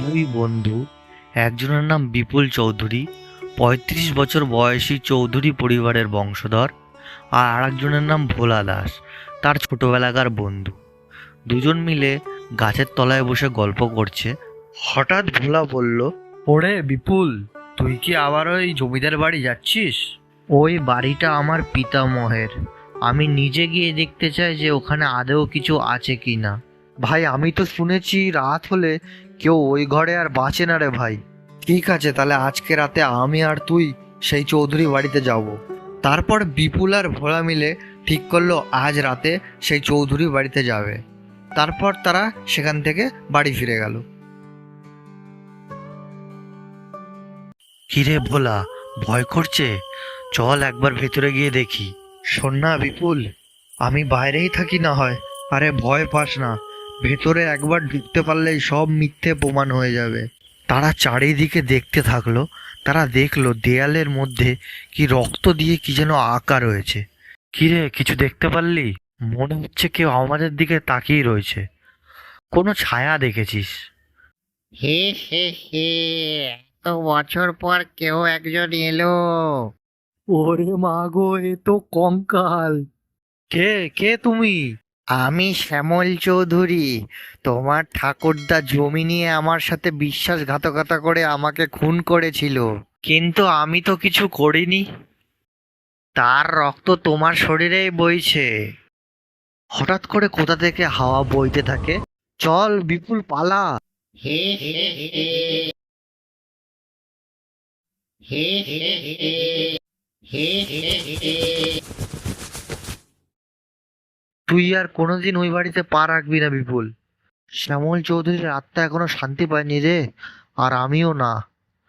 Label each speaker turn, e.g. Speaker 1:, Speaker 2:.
Speaker 1: দুই বন্ধু, একজনের নাম বিপুল চৌধুরী, ৩৫ বছর বয়সী চৌধুরী পরিবারের বংশধর, আর আরেকজনের নাম ভোলা দাস, তার ছোটবেলাকার বন্ধু। দুজন মিলে গাছের তলায় বসে গল্প করছে। হঠাৎ ভোলা বলল,
Speaker 2: ওরে বিপুল, তুই কি আবার ওই জমিদার বাড়ি যাচ্ছিস?
Speaker 1: ওই বাড়িটা আমার পিতামহের। আমি নিজে গিয়ে দেখতে চাই যে ওখানে আদৌ কিছু আছে কি না।
Speaker 2: ভাই, আমি তো শুনেছি রাত হলে কেউ ওই ঘরে আর বাঁচে না রে ভাই। ঠিক আছে, তাহলে আজকে রাতে আমি আর তুই সেই চৌধুরী বাড়িতে যাব। তারপর বিপুল আর ভোলা মিলে ঠিক করলো আজ রাতে সেই চৌধুরী বাড়িতে যাবে। তারপর তারা সেখান থেকে বাড়ি ফিরে গেল।
Speaker 1: কিরে ভোলা, ভয় করছে? চল একবার ভেতরে গিয়ে দেখি।
Speaker 2: শোন না বিপুল, আমি বাইরেই থাকি না হয়। আরে ভয় পাস না, ভেতরে একবার ঢুকতে পারলেই সব মিথ্যে প্রমাণ হয়ে যাবে।
Speaker 1: তারা চারিদিকে দেখতে থাকলো। তারা দেখলো দেয়ালের মধ্যে কি রক্ত দিয়ে কি যেন আঁকা রয়েছে। কিরে, কিছু দেখতে পারলি? মনে হচ্ছে কেউ আমাদের দিকে তাকিয়ে রয়েছে। কোনো ছায়া দেখেছিস?
Speaker 3: হে হে হে, এত বছর পর কেউ একজন এলো।
Speaker 2: ওরে মা গো, এ তো কঙ্কাল।
Speaker 1: কে কে তুমি?
Speaker 3: আমি শ্যামল চৌধুরী। তোমার ঠাকুরদা জমি নিয়ে আমার সাথে বিশ্বাসঘাতকতা করে আমাকে খুন করেছিল।
Speaker 1: কিন্তু আমি তো কিছু করিনি।
Speaker 3: তার রক্ত তোমার শরীরেই বইছে।
Speaker 1: হঠাৎ করে কোথা থেকে হাওয়া বইতে থাকে। চল বিপুল, পালা।
Speaker 3: হে হে হে, হে হে হে, হে হে হে।
Speaker 1: তুই আর কোনোদিন ওই বাড়িতে পা রাখবি না বিপুল। শ্যামল চৌধুরীর আত্মা এখনো শান্তি পায়নি রে, আর আমিও না।